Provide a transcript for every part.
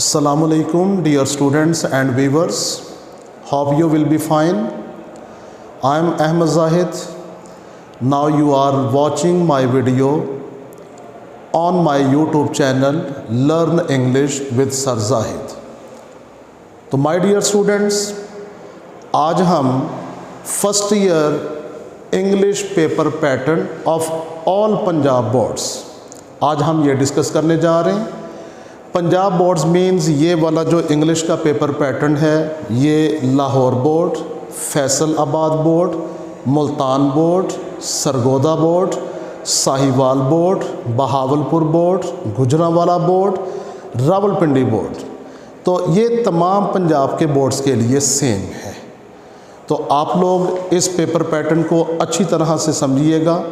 Assalamualaikum dear students and viewers, hope you will be fine. I am Ahmed Zahid. Now you are watching my video on my YouTube channel Learn English with Sir Zahid. तो my dear students, आज हम first year English paper pattern of all Punjab boards आज हम ये discuss करने जा रहे हैं। पंजाब बोर्ड्स मीन्स ये वाला जो इंग्लिश का पेपर पैटर्न है, ये Lahore board, Faisalabad board, Multan board, Sargodha board, Sahiwal board, Bahawalpur board, Gujranwala board, Rawalpindi board, तो ये तमाम पंजाब के बोर्ड्स के लिए सेम है। तो आप लोग इस पेपर पैटर्न को अच्छी तरह से समझिएगा।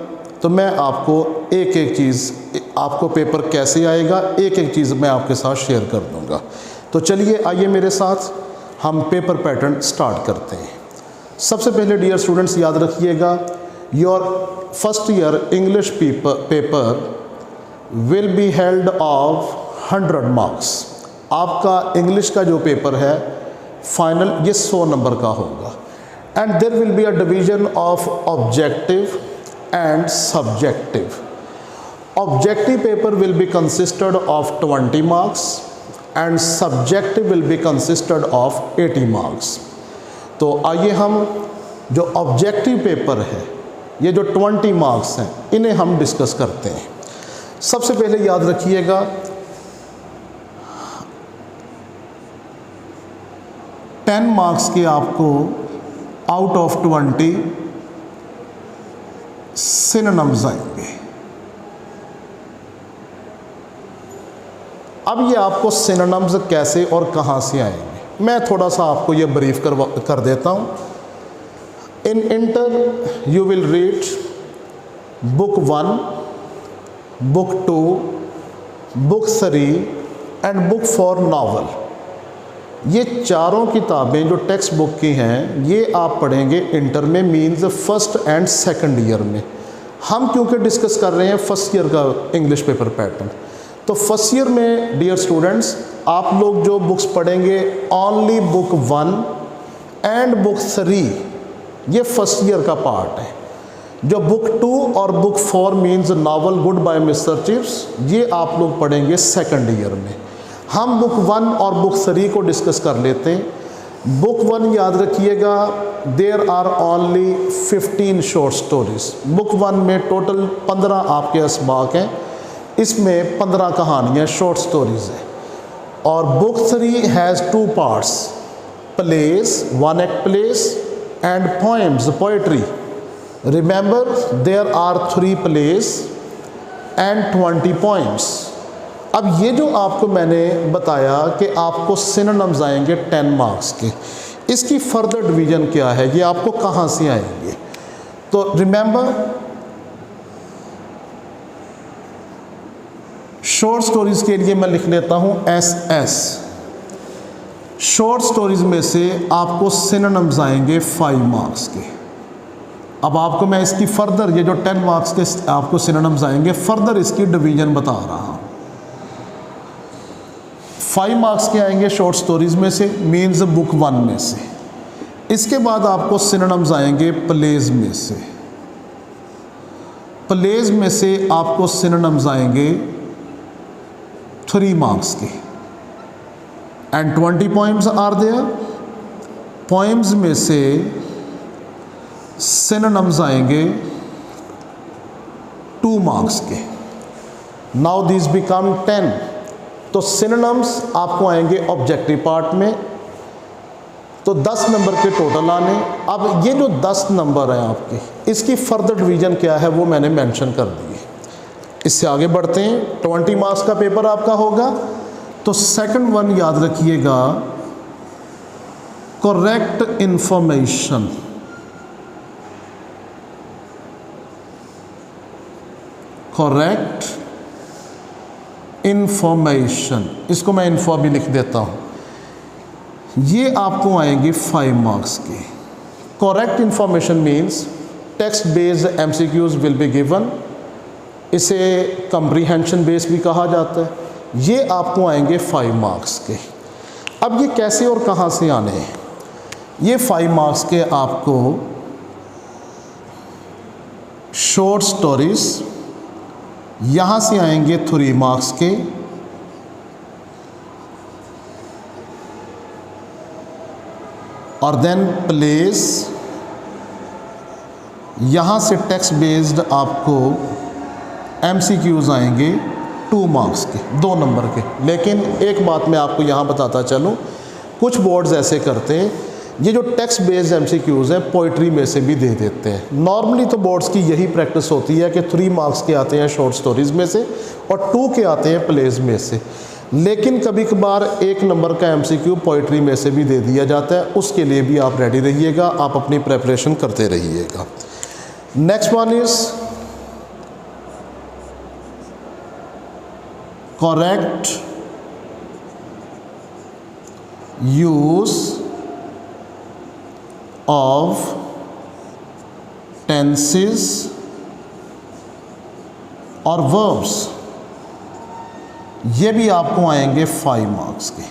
तो मैं आपको एक एक चीज़, आपको पेपर कैसे आएगा, एक एक चीज़ मैं आपके साथ शेयर कर दूंगा। तो चलिए आइए मेरे साथ हम पेपर पैटर्न स्टार्ट करते हैं। सबसे पहले डियर स्टूडेंट्स याद रखिएगा, your first year English paper will be held of 100 marks. आपका इंग्लिश का जो पेपर है फाइनल ये 100 नंबर का होगा। And there will be a division of objective and subjective. Objective paper will be consisted of 20 marks and subjective will be consisted of 80 marks. तो आइए हम जो ऑब्जेक्टिव पेपर है, ये जो 20 मार्क्स हैं, इन्हें हम डिस्कस करते हैं। सबसे पहले याद रखिएगा, टेन मार्क्स के आपको आउट ऑफ 20 सिनोनिम्स आएंगे। अब ये आपको सिनोनिम्स कैसे और कहाँ से आएंगे, मैं थोड़ा सा आपको ये ब्रीफ कर देता हूँ। In inter you will read book 1, book 2, book 3 and book 4 novel. ये चारों किताबें जो टेक्स्ट बुक की हैं, ये आप पढ़ेंगे इंटर में, means first and second year में। हम क्योंकि डिस्कस कर रहे हैं फर्स्ट ईयर का इंग्लिश पेपर पैटर्न, तो फर्स्ट ईयर में डियर स्टूडेंट्स आप लोग जो बुक्स पढ़ेंगे, ओनली बुक 1 एंड बुक 3, ये फर्स्ट ईयर का पार्ट है। जो बुक 2 और book 4 means novel goodbye Mister Chips, ये आप लोग पढ़ेंगे सेकंड ईयर में। हम बुक 1 और बुक 3 को डिस्कस कर लेते हैं। बुक 1 याद रखिएगा, there are only 15 short stories. Book 1 में टोटल 15 आपके असबाक हैं, इसमें 15 कहानियाँ शॉर्ट स्टोरीज हैं। और book 3 has 2 parts, plays, 1 act plays and poems, poetry. Remember there are 3 plays and 20 poems. अब ये जो आपको मैंने बताया कि आपको सिनोनिम्स आएंगे 10 मार्क्स के, इसकी फर्दर डिवीजन क्या है, ये आपको कहाँ से आएंगे। तो रिमेंबर, शॉर्ट स्टोरीज के लिए मैं लिख लेता हूँ SS। शॉर्ट स्टोरीज में से आपको सिनोनिम्स आएंगे 5 मार्क्स के। अब आपको मैं इसकी फर्दर, ये जो 10 मार्क्स के आपको सिनोनिम्स आएंगे, फर्दर इसकी डिवीजन बता रहा हूँ। 5 मार्क्स के आएंगे शॉर्ट स्टोरीज में से, मीन्स बुक 1 में से। इसके बाद आपको सिनोनिम्स आएंगे प्लेज में से। प्लेज में से आपको सिनोनिम्स आएंगे 3 मार्क्स के and 20 poems are there. Poems में से सिनोनिम्स आएंगे 2 मार्क्स के। Now this become 10। तो सिनोनिम्स आपको आएंगे ऑब्जेक्टिव पार्ट में, तो 10 नंबर के टोटल आने। अब ये जो 10 नंबर हैं आपके, इसकी फर्दर डिवीजन क्या है वो मैंने मेंशन कर दी है। इससे आगे बढ़ते हैं। 20 मार्क्स का पेपर आपका होगा, तो सेकंड वन याद रखिएगा, करेक्ट इंफॉर्मेशन। करेक्ट इंफॉर्मेशन, इसको मैं इन्फो भी लिख देता हूँ। ये आपको आएंगे 5 मार्क्स के। Correct information means text based MCQs will be given. इसे कंप्रीहेंशन बेस भी कहा जाता है। ये आपको आएंगे 5 मार्क्स के। अब ये कैसे और कहाँ से आने हैं? ये 5 मार्क्स के आपको शॉर्ट स्टोरीज यहाँ से आएंगे 3 मार्क्स के, और देन प्लेस यहाँ से टेक्स्ट बेस्ड आपको MCQs आएंगे 2 मार्क्स के, 2 नंबर के। लेकिन एक बात मैं आपको यहाँ बताता चलूँ, कुछ बोर्ड्स ऐसे करते हैं, ये जो टेक्स्ट बेस्ड MCQs हैं पोइट्री में से भी दे देते हैं। नॉर्मली तो बोर्ड्स की यही प्रैक्टिस होती है कि 3 मार्क्स के आते हैं शॉर्ट स्टोरीज़ में से और 2 के आते हैं प्लेज में से। लेकिन कभी कभार 1 नंबर का MCQ पोइट्री में से भी दे दिया जाता है, उसके लिए भी आप रेडी रहिएगा, आप अपनी प्रेपरेशन करते रहिएगा। Next one is correct use of tenses और वर्ब्स, ये भी आपको आएंगे 5 मार्क्स के।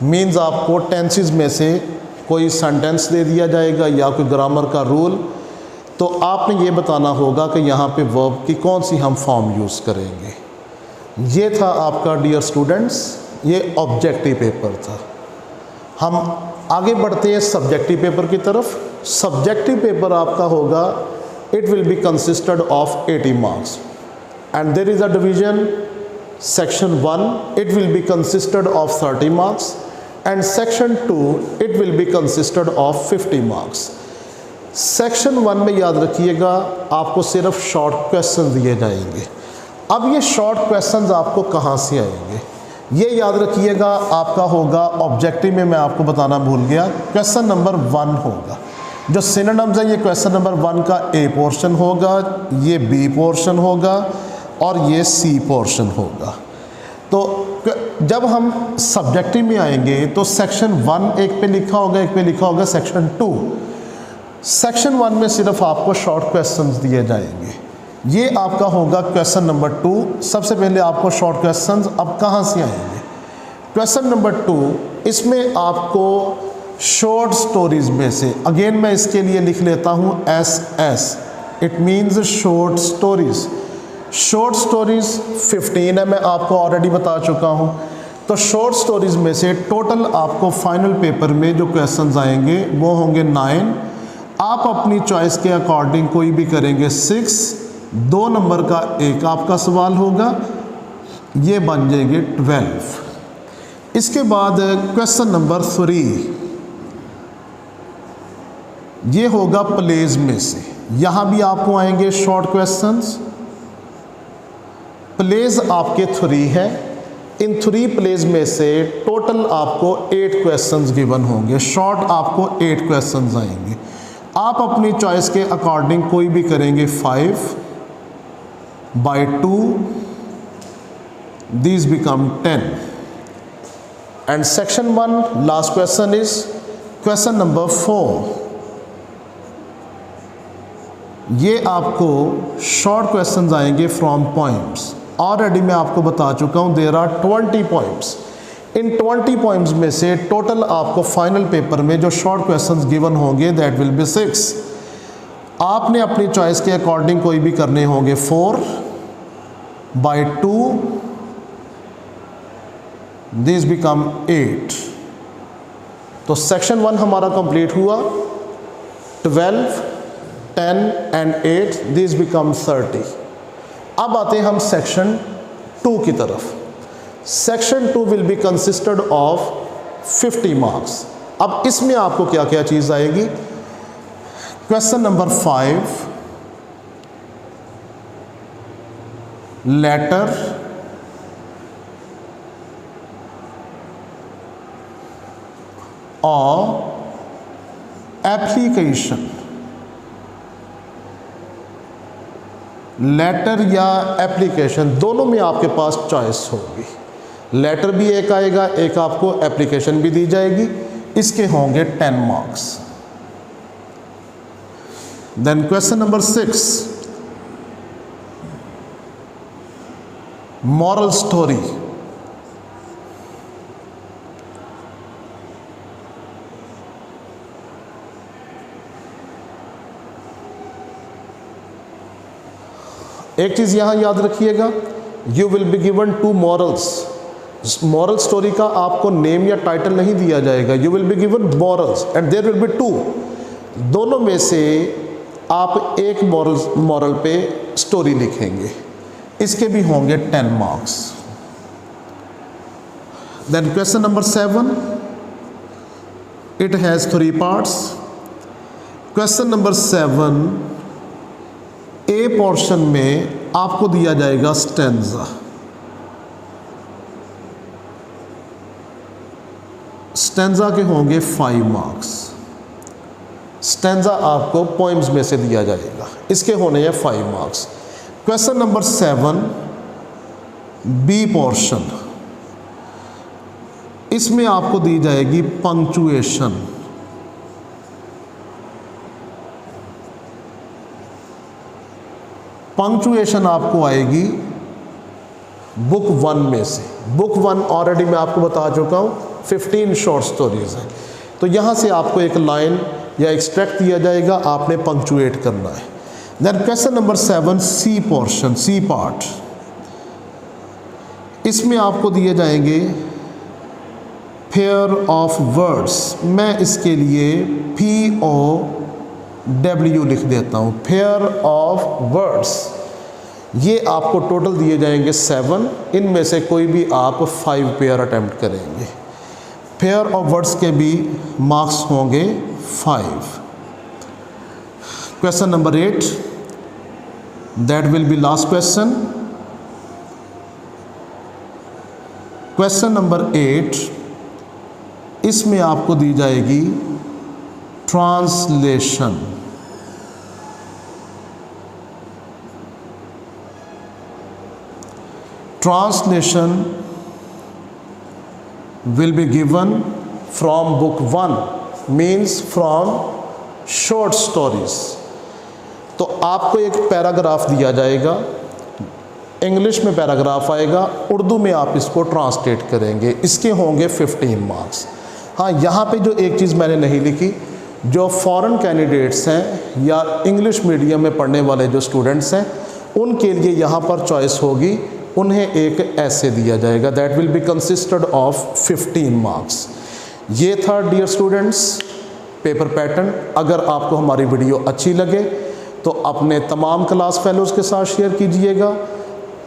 मीन्स आपको टेंसेस में से कोई सेंटेंस दे दिया जाएगा या कोई ग्रामर का रूल, तो आपने ये बताना होगा कि यहाँ पे वर्ब की कौन सी हम फॉर्म यूज़ करेंगे। ये था आपका डियर स्टूडेंट्स, ये ऑब्जेक्टिव पेपर था। हम आगे बढ़ते हैं सब्जेक्टिव पेपर की तरफ। सब्जेक्टिव पेपर आपका होगा, it will be consisted of 80 marks and there is a division. Section 1 it will be consisted of 30 marks and section 2 it will be consisted of 50 marks. Section 1 में याद रखिएगा आपको सिर्फ short question दिए जाएंगे। अब ये शॉर्ट क्वेश्चंस आपको कहाँ से आएंगे ये याद रखिएगा, आपका होगा ऑब्जेक्टिव में, मैं आपको बताना भूल गया, क्वेश्चन नंबर 1 होगा। जो सिनोनिम्स है, ये क्वेश्चन नंबर 1 का A पोर्शन होगा, ये B पोर्शन होगा और ये C पोर्शन होगा। तो जब हम सब्जेक्टिव में आएंगे तो सेक्शन 1 एक पे लिखा होगा, एक पे लिखा होगा सेक्शन 2। सेक्शन 1 में सिर्फ आपको शॉर्ट क्वेश्चंस दिए जाएंगे। ये आपका होगा क्वेश्चन नंबर 2। सबसे पहले आपको शॉर्ट क्वेश्चंस अब कहाँ से आएंगे? क्वेश्चन नंबर 2, इसमें आपको शॉर्ट स्टोरीज में से, अगेन मैं इसके लिए लिख लेता हूँ SS, it means short stories. Short stories 15 है, मैं आपको ऑलरेडी बता चुका हूँ। तो शॉर्ट स्टोरीज में से टोटल आपको फाइनल पेपर में जो क्वेश्चंस आएंगे वो होंगे 9। आप अपनी चॉइस के अकॉर्डिंग कोई भी करेंगे 6, 2 नंबर का एक आपका सवाल होगा, ये बन जाएंगे 12। इसके बाद क्वेश्चन नंबर 3, ये होगा प्लेज में से। यहाँ भी आपको आएंगे शॉर्ट क्वेश्चंस। प्लेज आपके 3 है, इन 3 प्लेज में से टोटल आपको 8 क्वेश्चंस गिवन होंगे। शॉर्ट आपको 8 क्वेश्चंस आएंगे। आप अपनी चॉइस के अकॉर्डिंग कोई भी करेंगे 5/2, these become 10। And section 1 last question is question number 4। ये आपको शॉर्ट क्वेश्चंस आएंगे फ्रॉम पोएम्स। ऑलरेडी मैं आपको बता चुका हूँ देयर आर 20 पोएम्स। इन 20 पोएम्स में से टोटल आपको फाइनल पेपर में जो शॉर्ट क्वेश्चंस गिवन होंगे दैट विल बी 6। आपने अपनी चॉइस के अकॉर्डिंग कोई भी करने होंगे 4/2, दिस बिकम 8। तो सेक्शन 1 हमारा कंप्लीट हुआ। 12, 10 and 8, these become 30। अब आते हैं हम सेक्शन 2 की तरफ। Section 2 will be consisted of 50 marks. अब इसमें आपको क्या क्या चीज़ आएगी? क्वेश्चन नंबर 5, लेटर और एप्लीकेशन। लेटर या एप्लीकेशन दोनों में आपके पास चॉइस होगी। लेटर भी एक आएगा, एक आपको एप्लीकेशन भी दी जाएगी। इसके होंगे 10 marks. Then question number 6, moral story. एक चीज़ यहाँ याद रखिएगा, you will be given 2 morals. Moral story का आपको नेम या टाइटल नहीं दिया जाएगा, you will be given morals and there will be 2। दोनों में से आप एक मॉरल पे स्टोरी लिखेंगे, इसके भी होंगे 10 marks. Then question number 7, it has 3 parts. Question number 7, A portion में आपको दिया जाएगा स्टेंजा। स्टेंजा के होंगे 5 मार्क्स। स्टेंजा आपको पोइम्स में से दिया जाएगा, इसके होने हैं 5 marks. Question number 7, B portion, इसमें आपको दी जाएगी पंक्चुएशन। पंक्चुएशन आपको आएगी बुक 1 में से। बुक 1 ऑलरेडी मैं आपको बता चुका हूँ 15 शॉर्ट स्टोरीज हैं, तो यहाँ से आपको एक लाइन या एक्सट्रैक्ट दिया जाएगा, आपने पंक्चुएट करना है। Then question number 7, C portion, C part, इसमें आपको दिए जाएंगे पेयर ऑफ वर्ड्स। मैं इसके लिए POW लिख देता हूँ, पेयर ऑफ वर्ड्स। ये आपको टोटल दिए जाएंगे 7, इनमें से कोई भी आप 5 पेयर अटेम्प्ट करेंगे। पेयर ऑफ वर्ड्स के भी मार्क्स होंगे 5। Question number 8, that will B last question. Question number 8, इसमें आपको दी जाएगी translation. Translation will be given from book 1, means from short stories। तो आपको एक पैराग्राफ दिया जाएगा, इंग्लिश में पैराग्राफ आएगा, उर्दू में आप इसको ट्रांसलेट करेंगे, इसके होंगे 15 मार्क्स। हाँ, यहाँ पे जो एक चीज़ मैंने नहीं लिखी, जो फॉरेन कैंडिडेट्स हैं या इंग्लिश मीडियम में पढ़ने वाले जो स्टूडेंट्स हैं, उनके लिए यहाँ पर चॉइस होगी, उन्हें एक ऐसे दिया जाएगा, that will B consisted of 15 marks. ये था डियर स्टूडेंट्स पेपर पैटर्न। अगर आपको हमारी वीडियो अच्छी लगे तो अपने तमाम क्लास फेलोज़ के साथ शेयर कीजिएगा,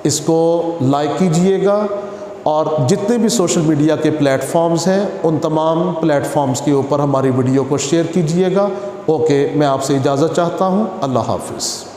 इसको लाइक कीजिएगा, और जितने भी सोशल मीडिया के प्लेटफॉर्म्स हैं उन तमाम प्लेटफॉर्म्स के ऊपर हमारी वीडियो को शेयर कीजिएगा। ओके, मैं आपसे इजाज़त चाहता हूँ। अल्लाह हाफिज़।